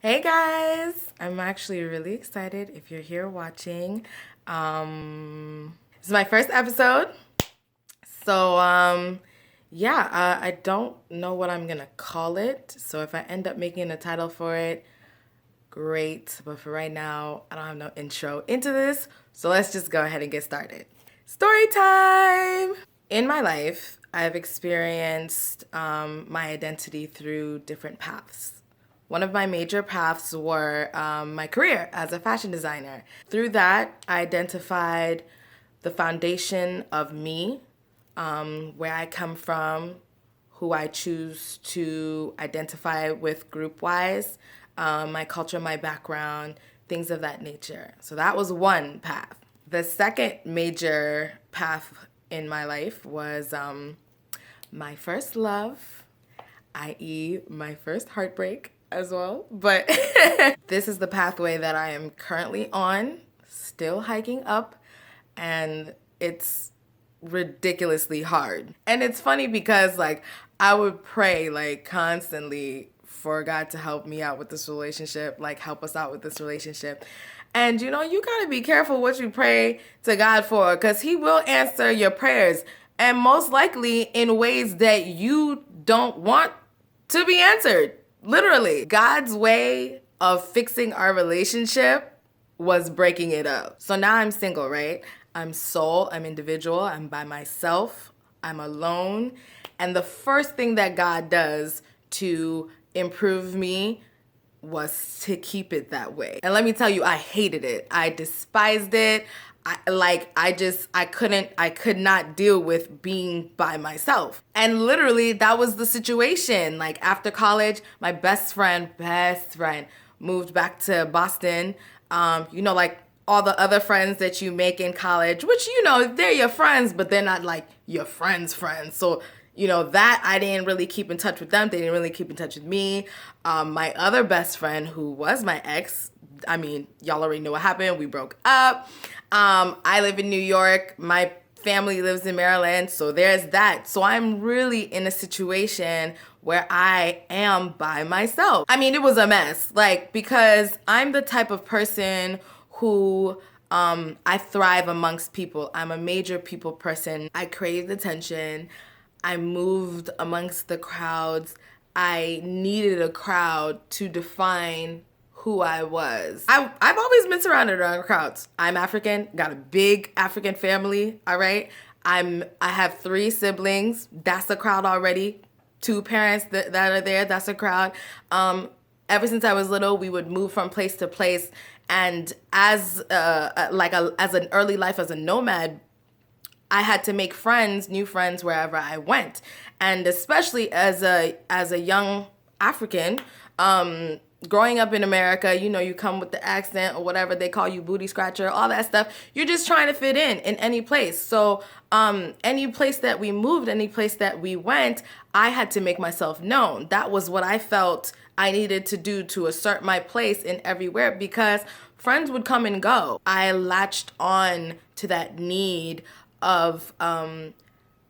Hey guys! I'm actually really excited if you're here watching. This is my first episode. So I don't know what I'm gonna call it. So if I end up making a title for it, great. But for right now, I don't have no intro into this. So let's just go ahead and get started. Story time! In my life, I've experienced my identity through different paths. One of my major paths were my career as a fashion designer. Through that, I identified the foundation of me, where I come from, who I choose to identify with group wise, my culture, my background, things of that nature. So that was one path. The second major path in my life was my first love, i.e., my first heartbreak as well. But this is the pathway that I am currently on, still hiking up, and it's ridiculously hard. And it's funny because I would pray constantly for God to help me out with this relationship, help us out with this relationship. And you gotta be careful what you pray to God for, because He will answer your prayers, and most likely in ways that you don't want to be answered. Literally, God's way of fixing our relationship was breaking it up. So now I'm single, right? I'm sole, I'm individual, I'm by myself, I'm alone. And the first thing that God does to improve me was to keep it that way. And let me tell you, I hated it. I despised it. I could not deal with being by myself. And literally that was the situation. Like after college, my best friend moved back to Boston. Like all the other friends that you make in college, which, they're your friends, but they're not like your friends' friends. So that I didn't really keep in touch with them. They didn't really keep in touch with me. My other best friend, who was my ex, y'all already know what happened. We broke up. I live in New York. My family lives in Maryland. So there's that. So I'm really in a situation where I am by myself. It was a mess. Because I'm the type of person who I thrive amongst people. I'm a major people person. I crave attention. I moved amongst the crowds. I needed a crowd to define who I was. I've always been surrounded around crowds. I'm African, got a big African family, all right? I have 3 siblings. That's a crowd already. 2 parents that are there, that's a crowd. Ever since I was little, we would move from place to place. And as an early life as a nomad, I had to make new friends wherever I went. And especially as a young African, growing up in America, you come with the accent or whatever, they call you booty scratcher, all that stuff. You're just trying to fit in any place. So any place that we moved, any place that we went, I had to make myself known. That was what I felt I needed to do to assert my place in everywhere, because friends would come and go. I latched on to that need of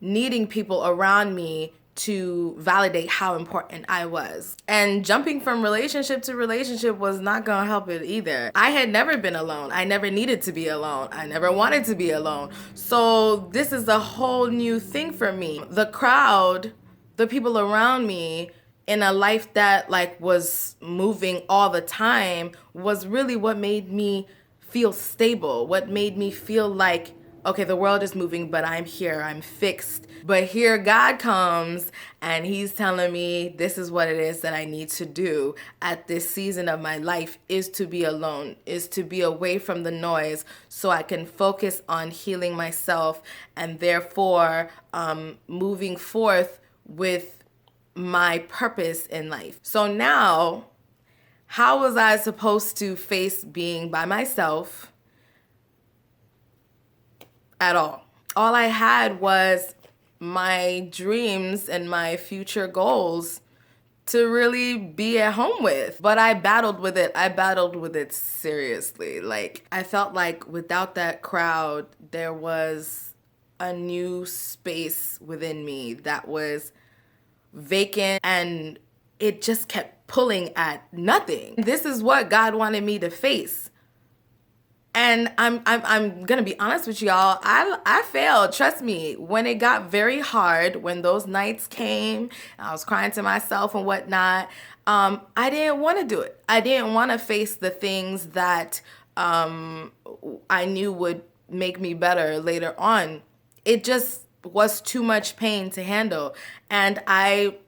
needing people around me to validate how important I was. And jumping from relationship to relationship was not gonna help it either. I had never been alone. I never needed to be alone. I never wanted to be alone. So this is a whole new thing for me. The crowd, the people around me, in a life that was moving all the time, was really what made me feel stable, what made me feel like, okay, the world is moving, but I'm here, I'm fixed. But here God comes and He's telling me this is what it is that I need to do at this season of my life, is to be alone, is to be away from the noise, so I can focus on healing myself, and therefore moving forth with my purpose in life. So now, how was I supposed to face being by myself at all? All I had was my dreams and my future goals to really be at home with. But I battled with it. I battled with it seriously. I felt like without that crowd, there was a new space within me that was vacant and it just kept pulling at nothing. This is what God wanted me to face. And I'm gonna be honest with y'all. I failed. Trust me. When it got very hard, when those nights came, I was crying to myself and whatnot. I didn't want to do it. I didn't want to face the things that I knew would make me better later on. It just was too much pain to handle, and I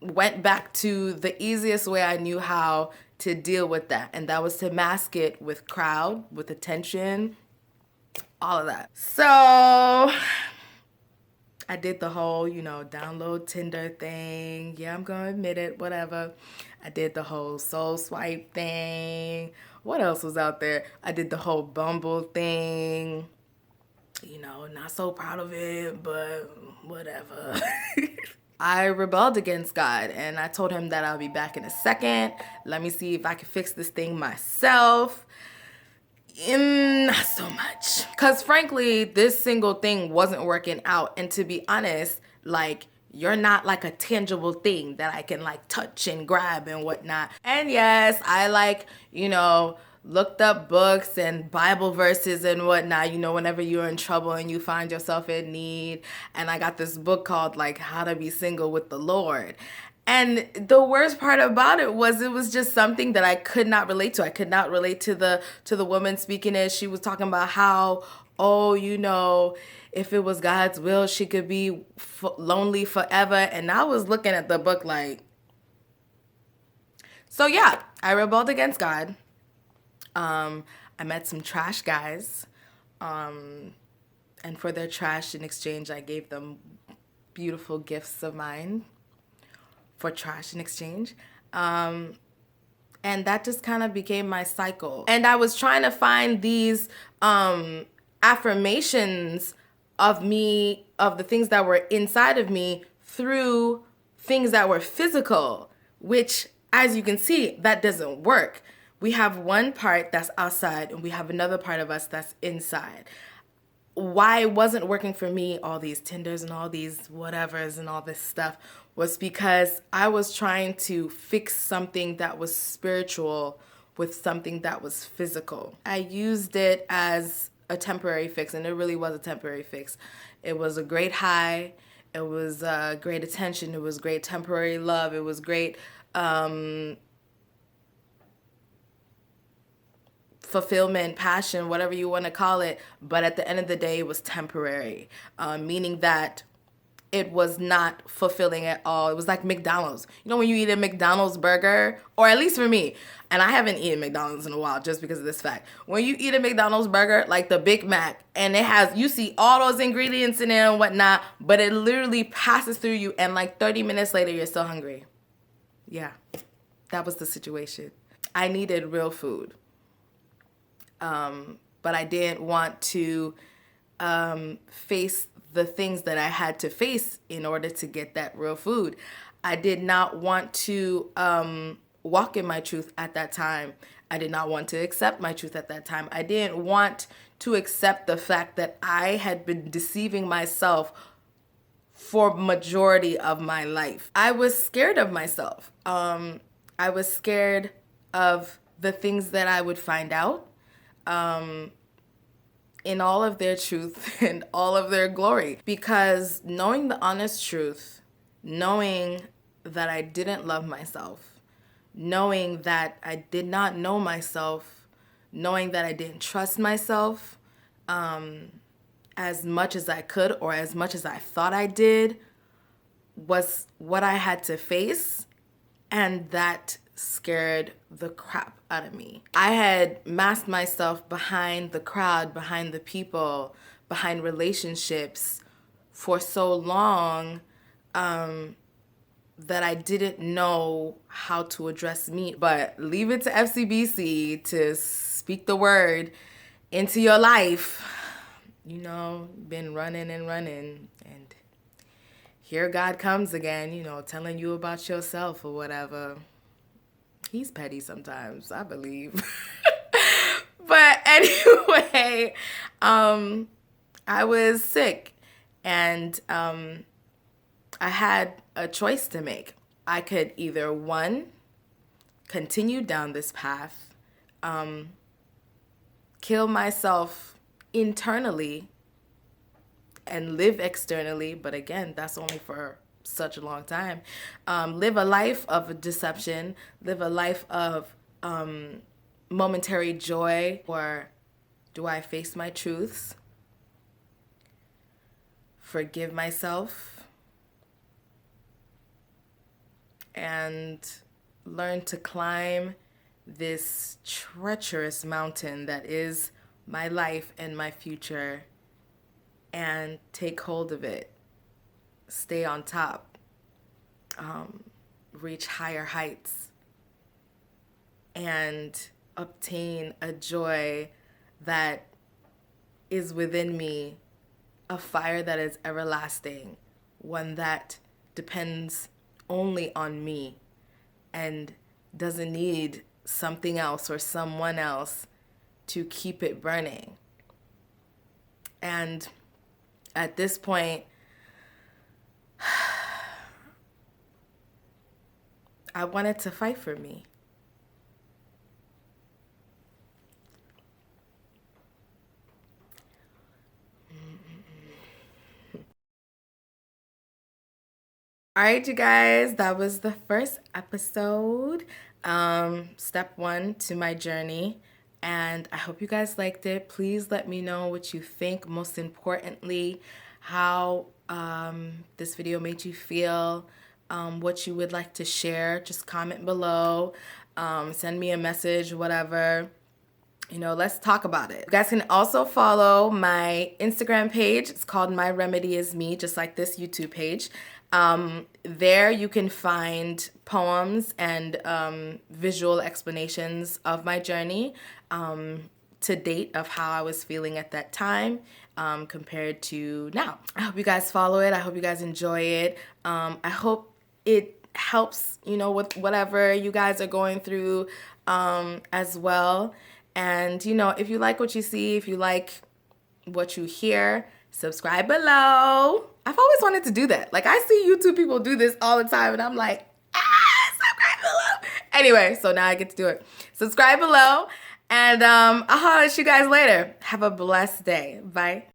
went back to the easiest way I knew how to deal with that. And that was to mask it with crowd, with attention, all of that. So I did the whole, download Tinder thing. Yeah, I'm going to admit it, whatever. I did the whole soul swipe thing. What else was out there? I did the whole Bumble thing. Not so proud of it, but whatever. I rebelled against God, and I told him that I'll be back in a second. Let me see if I can fix this thing myself. Not so much. Because frankly, this single thing wasn't working out. And to be honest, you're not like a tangible thing that I can touch and grab and whatnot. And yes, I looked up books and Bible verses and whatnot, whenever you're in trouble and you find yourself in need. And I got this book called How to Be Single with the Lord. And the worst part about it was just something that I could not relate to. I could not relate to the woman speaking it. She was talking about how, if it was God's will, she could be lonely forever. And I was looking at the book so yeah, I rebelled against God. I met some trash guys, and for their trash in exchange, I gave them beautiful gifts of mine for trash in exchange. And that just kind of became my cycle. And I was trying to find these affirmations of me, of the things that were inside of me through things that were physical, which, as you can see, that doesn't work. We have one part that's outside and we have another part of us that's inside. Why it wasn't working for me, all these Tinders and all these whatevers and all this stuff, was because I was trying to fix something that was spiritual with something that was physical. I used it as a temporary fix, and it really was a temporary fix. It was a great high. It was great attention. It was great temporary love. It was great fulfillment, passion, whatever you want to call it. But at the end of the day, it was temporary, meaning that it was not fulfilling at all. It was like McDonald's. When you eat a McDonald's burger, or at least for me, and I haven't eaten McDonald's in a while just because of this fact. When you eat a McDonald's burger, like the Big Mac, and you see all those ingredients in there and whatnot, but it literally passes through you, and 30 minutes later, you're still hungry. Yeah, that was the situation. I needed real food. But I didn't want to face the things that I had to face in order to get that real food. I did not want to walk in my truth at that time. I did not want to accept my truth at that time. I didn't want to accept the fact that I had been deceiving myself for majority of my life. I was scared of myself. I was scared of the things that I would find out. In all of their truth and all of their glory. Because knowing the honest truth, knowing that I didn't love myself, knowing that I did not know myself, knowing that I didn't trust myself as much as I could or as much as I thought I did, was what I had to face, and that scared the crap out of me. I had masked myself behind the crowd, behind the people, behind relationships for so long that I didn't know how to address me. But leave it to FCBC to speak the word into your life. Been running and running, and here God comes again, telling you about yourself or whatever. He's petty sometimes, I believe. But anyway, I was sick, and I had a choice to make. I could either, one, continue down this path, kill myself internally and live externally, but again, that's only for such a long time. Live a life of deception, live a life of momentary joy, or do I face my truths, forgive myself, and learn to climb this treacherous mountain that is my life and my future, and take hold of it, stay on top, reach higher heights, and obtain a joy that is within me, a fire that is everlasting, one that depends only on me and doesn't need something else or someone else to keep it burning. And at this point, I wanted to fight for me. All right, you guys, that was the first episode, step one to my journey. And I hope you guys liked it. Please let me know what you think. Most importantly, how this video made you feel, what you would like to share. Just comment below, send me a message, whatever. Let's talk about it. You guys can also follow my Instagram page. It's called My Remedy Is Me, just like this YouTube page. There you can find poems and visual explanations of my journey to date, of how I was feeling at that time compared to now. I hope you guys follow it. I hope you guys enjoy it. I hope it helps, with whatever you guys are going through as well. And, if you like what you see, if you like what you hear, subscribe below. I've always wanted to do that. Like, I see YouTube people do this all the time, and I'm like, subscribe below. Anyway, so now I get to do it. Subscribe below, and I'll holler at you guys later. Have a blessed day. Bye.